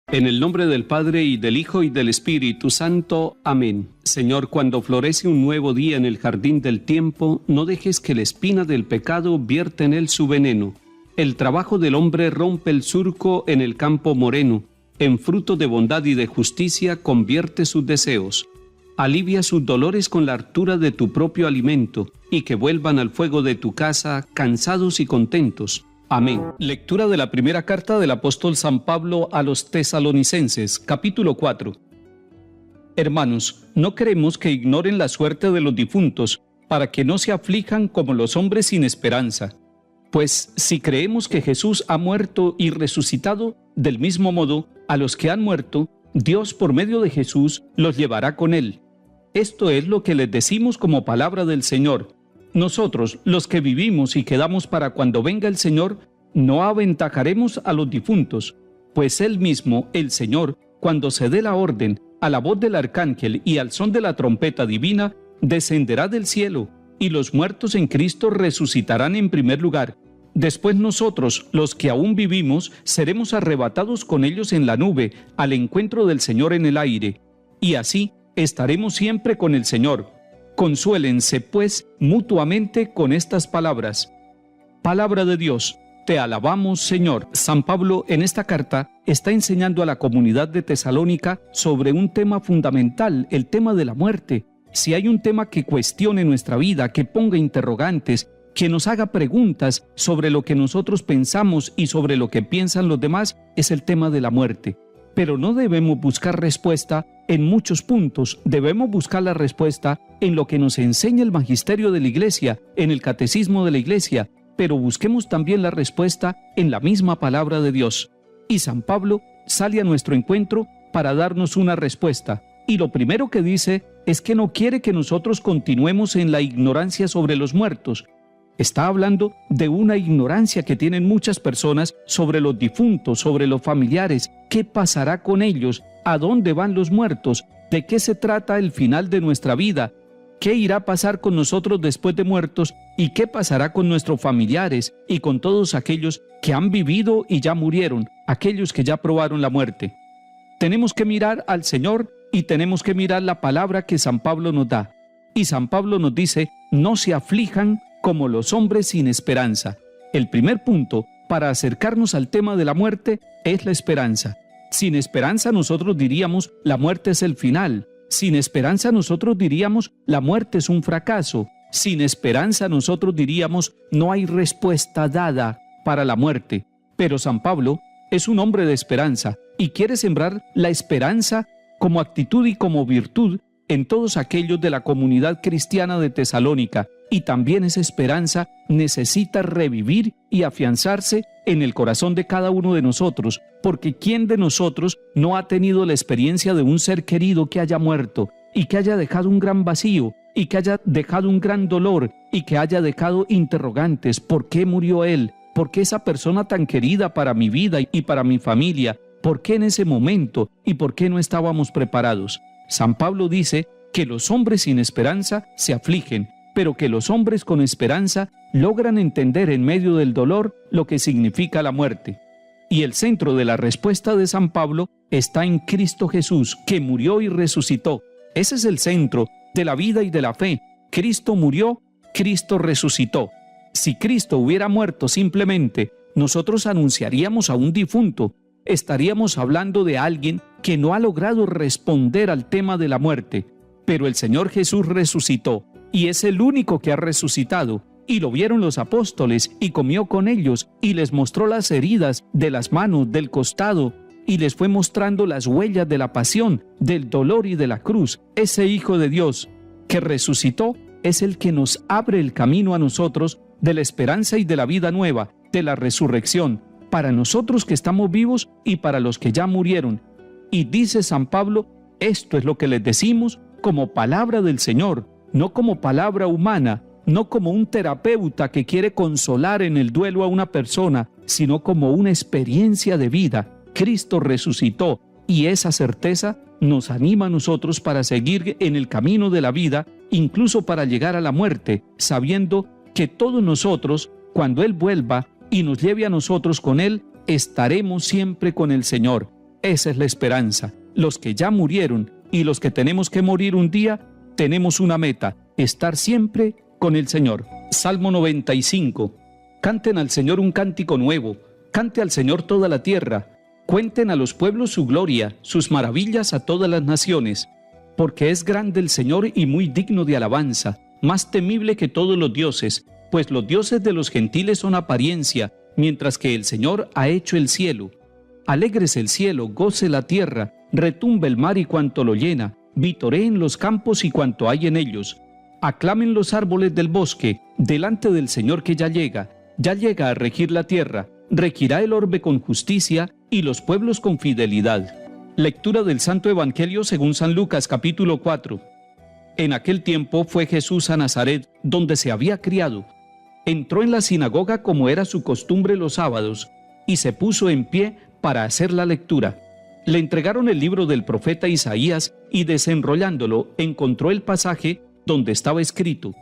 En el nombre del Padre, y del Hijo, y del Espíritu Santo. Amén. Señor, cuando florece un nuevo día en el jardín del tiempo, no dejes que la espina del pecado vierta en él su veneno. El trabajo del hombre rompe el surco en el campo moreno. En fruto de bondad y de justicia convierte sus deseos. Alivia sus dolores con la hartura de tu propio alimento, y que vuelvan al fuego de tu casa cansados y contentos. Amén. Lectura de la primera carta del apóstol San Pablo a los Tesalonicenses, capítulo 4. Hermanos, no queremos que ignoren la suerte de los difuntos, para que no se aflijan como los hombres sin esperanza. Pues si creemos que Jesús ha muerto y resucitado, del mismo modo, a los que han muerto, Dios por medio de Jesús los llevará con él. Esto es lo que les decimos como palabra del Señor. Nosotros, los que vivimos y quedamos para cuando venga el Señor, no aventajaremos a los difuntos, pues Él mismo, el Señor, cuando se dé la orden, a la voz del arcángel y al son de la trompeta divina, descenderá del cielo, y los muertos en Cristo resucitarán en primer lugar. Después nosotros, los que aún vivimos, seremos arrebatados con ellos en la nube, al encuentro del Señor en el aire, y así estaremos siempre con el Señor. Consuélense, pues, mutuamente con estas palabras. Palabra de Dios, te alabamos, Señor. San Pablo, en esta carta, está enseñando a la comunidad de Tesalónica sobre un tema fundamental, el tema de la muerte. Si hay un tema que cuestione nuestra vida, que ponga interrogantes, que nos haga preguntas sobre lo que nosotros pensamos y sobre lo que piensan los demás, es el tema de la muerte. Pero no debemos buscar respuesta en muchos puntos, debemos buscar la respuesta en lo que nos enseña el magisterio de la Iglesia, en el catecismo de la Iglesia, pero busquemos también la respuesta en la misma palabra de Dios. Y San Pablo sale a nuestro encuentro para darnos una respuesta. Y lo primero que dice es que no quiere que nosotros continuemos en la ignorancia sobre los muertos. Está hablando de una ignorancia que tienen muchas personas sobre los difuntos, sobre los familiares. ¿Qué pasará con ellos? ¿A dónde van los muertos? ¿De qué se trata el final de nuestra vida? ¿Qué irá a pasar con nosotros después de muertos? ¿Y qué pasará con nuestros familiares y con todos aquellos que han vivido y ya murieron, aquellos que ya probaron la muerte? Tenemos que mirar al Señor y tenemos que mirar la palabra que San Pablo nos da. Y San Pablo nos dice, no se aflijan como los hombres sin esperanza. El primer punto para acercarnos al tema de la muerte es la esperanza. Sin esperanza nosotros diríamos, la muerte es el final. Sin esperanza nosotros diríamos, la muerte es un fracaso. Sin esperanza nosotros diríamos, no hay respuesta dada para la muerte. Pero San Pablo es un hombre de esperanza y quiere sembrar la esperanza como actitud y como virtud en todos aquellos de la comunidad cristiana de Tesalónica, y también esa esperanza necesita revivir y afianzarse en el corazón de cada uno de nosotros, porque ¿quién de nosotros no ha tenido la experiencia de un ser querido que haya muerto y que haya dejado un gran vacío y que haya dejado un gran dolor y que haya dejado interrogantes? ¿Por qué murió él? ¿Por qué esa persona tan querida para mi vida y para mi familia? ¿Por qué en ese momento? ¿Y por qué no estábamos preparados? San Pablo dice que los hombres sin esperanza se afligen, pero que los hombres con esperanza logran entender en medio del dolor lo que significa la muerte. Y el centro de la respuesta de San Pablo está en Cristo Jesús, que murió y resucitó. Ese es el centro de la vida y de la fe. Cristo murió, Cristo resucitó. Si Cristo hubiera muerto simplemente, nosotros anunciaríamos a un difunto. Estaríamos hablando de alguien que no ha logrado responder al tema de la muerte. Pero el Señor Jesús resucitó, y es el único que ha resucitado, y lo vieron los apóstoles, y comió con ellos, y les mostró las heridas de las manos, del costado, y les fue mostrando las huellas de la pasión, del dolor y de la cruz. Ese Hijo de Dios que resucitó es el que nos abre el camino a nosotros de la esperanza y de la vida nueva, de la resurrección, para nosotros que estamos vivos y para los que ya murieron. Y dice San Pablo, esto es lo que les decimos como palabra del Señor, no como palabra humana, no como un terapeuta que quiere consolar en el duelo a una persona, sino como una experiencia de vida. Cristo resucitó, y esa certeza nos anima a nosotros para seguir en el camino de la vida, incluso para llegar a la muerte, sabiendo que todos nosotros, cuando Él vuelva y nos lleve a nosotros con Él, estaremos siempre con el Señor. Esa es la esperanza. Los que ya murieron y los que tenemos que morir un día, tenemos una meta: estar siempre con el Señor. Salmo 95. Canten al Señor un cántico nuevo, cante al Señor toda la tierra, cuenten a los pueblos su gloria, sus maravillas a todas las naciones. Porque es grande el Señor y muy digno de alabanza, más temible que todos los dioses, pues los dioses de los gentiles son apariencia, mientras que el Señor ha hecho el cielo. Alégrese el cielo, goce la tierra, retumbe el mar y cuanto lo llena, vitoreen los campos y cuanto hay en ellos. Aclamen los árboles del bosque, delante del Señor que ya llega a regir la tierra, regirá el orbe con justicia y los pueblos con fidelidad. Lectura del Santo Evangelio según San Lucas, capítulo 4. En aquel tiempo fue Jesús a Nazaret, donde se había criado. Entró en la sinagoga como era su costumbre los sábados, y se puso en pie para hacer la lectura. Le entregaron el libro del profeta Isaías, y desenrollándolo, encontró el pasaje donde estaba escrito: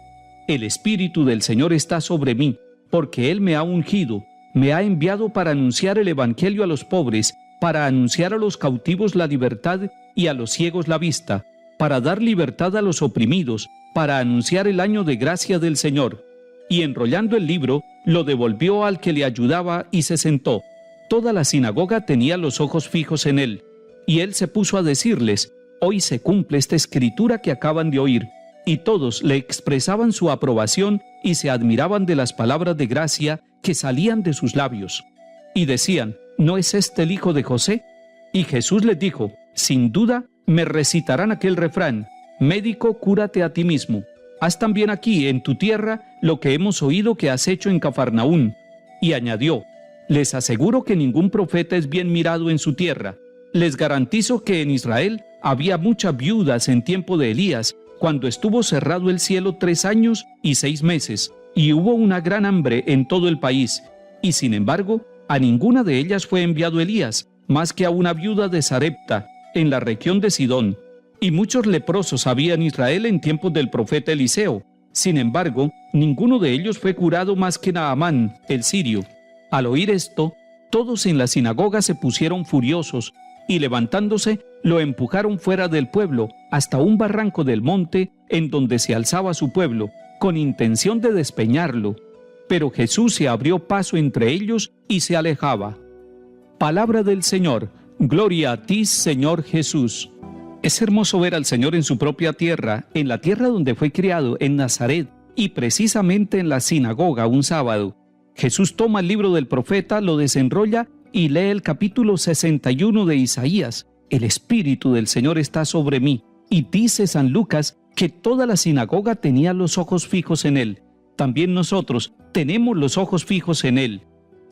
El Espíritu del Señor está sobre mí, porque Él me ha ungido, me ha enviado para anunciar el Evangelio a los pobres, para anunciar a los cautivos la libertad y a los ciegos la vista, para dar libertad a los oprimidos, para anunciar el año de gracia del Señor. Y enrollando el libro, lo devolvió al que le ayudaba y se sentó. Toda la sinagoga tenía los ojos fijos en él, y él se puso a decirles: Hoy se cumple esta escritura que acaban de oír. Y todos le expresaban su aprobación y se admiraban de las palabras de gracia que salían de sus labios. Y decían: ¿No es este el hijo de José? Y Jesús les dijo: Sin duda me recitarán aquel refrán: Médico, cúrate a ti mismo. Haz también aquí en tu tierra lo que hemos oído que has hecho en Cafarnaún. Y añadió: Les aseguro que ningún profeta es bien mirado en su tierra. Les garantizo que en Israel había muchas viudas en tiempo de Elías, cuando estuvo cerrado el cielo 3 años y 6 meses, y hubo una gran hambre en todo el país. Y sin embargo, a ninguna de ellas fue enviado Elías, más que a una viuda de Sarepta, en la región de Sidón. Y muchos leprosos había en Israel en tiempos del profeta Eliseo. Sin embargo, ninguno de ellos fue curado más que Naamán, el sirio. Al oír esto, todos en la sinagoga se pusieron furiosos, y levantándose, lo empujaron fuera del pueblo, hasta un barranco del monte, en donde se alzaba su pueblo, con intención de despeñarlo. Pero Jesús se abrió paso entre ellos y se alejaba. Palabra del Señor. Gloria a ti, Señor Jesús. Es hermoso ver al Señor en su propia tierra, en la tierra donde fue criado, en Nazaret, y precisamente en la sinagoga un sábado. Jesús toma el libro del profeta, lo desenrolla y lee el capítulo 61 de Isaías. El Espíritu del Señor está sobre mí. Y dice San Lucas que toda la sinagoga tenía los ojos fijos en él. También nosotros tenemos los ojos fijos en él.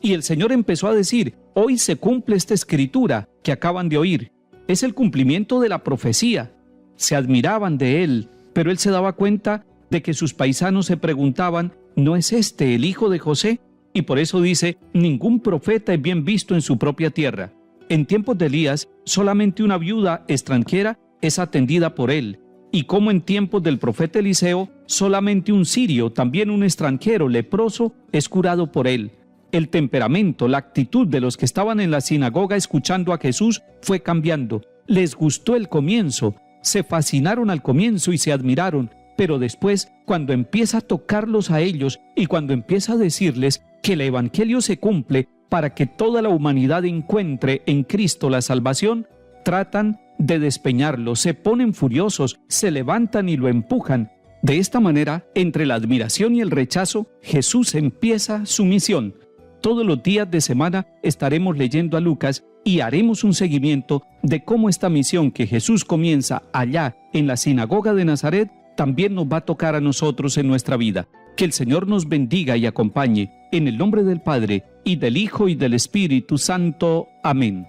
Y el Señor empezó a decir: Hoy se cumple esta escritura que acaban de oír. Es el cumplimiento de la profecía. Se admiraban de él, pero él se daba cuenta de que sus paisanos se preguntaban: ¿No es este el hijo de José? Y por eso dice: ningún profeta es bien visto en su propia tierra. En tiempos de Elías, solamente una viuda extranjera es atendida por él. Y como en tiempos del profeta Eliseo, solamente un sirio, también un extranjero leproso, es curado por él. El temperamento, la actitud de los que estaban en la sinagoga escuchando a Jesús fue cambiando. Les gustó el comienzo, se fascinaron al comienzo y se admiraron, pero después, cuando empieza a tocarlos a ellos y cuando empieza a decirles que el Evangelio se cumple para que toda la humanidad encuentre en Cristo la salvación, tratan de despeñarlo, se ponen furiosos, se levantan y lo empujan. De esta manera, entre la admiración y el rechazo, Jesús empieza su misión. Todos los días de semana estaremos leyendo a Lucas y haremos un seguimiento de cómo esta misión que Jesús comienza allá en la sinagoga de Nazaret también nos va a tocar a nosotros en nuestra vida. Que el Señor nos bendiga y acompañe, en el nombre del Padre, y del Hijo, y del Espíritu Santo. Amén.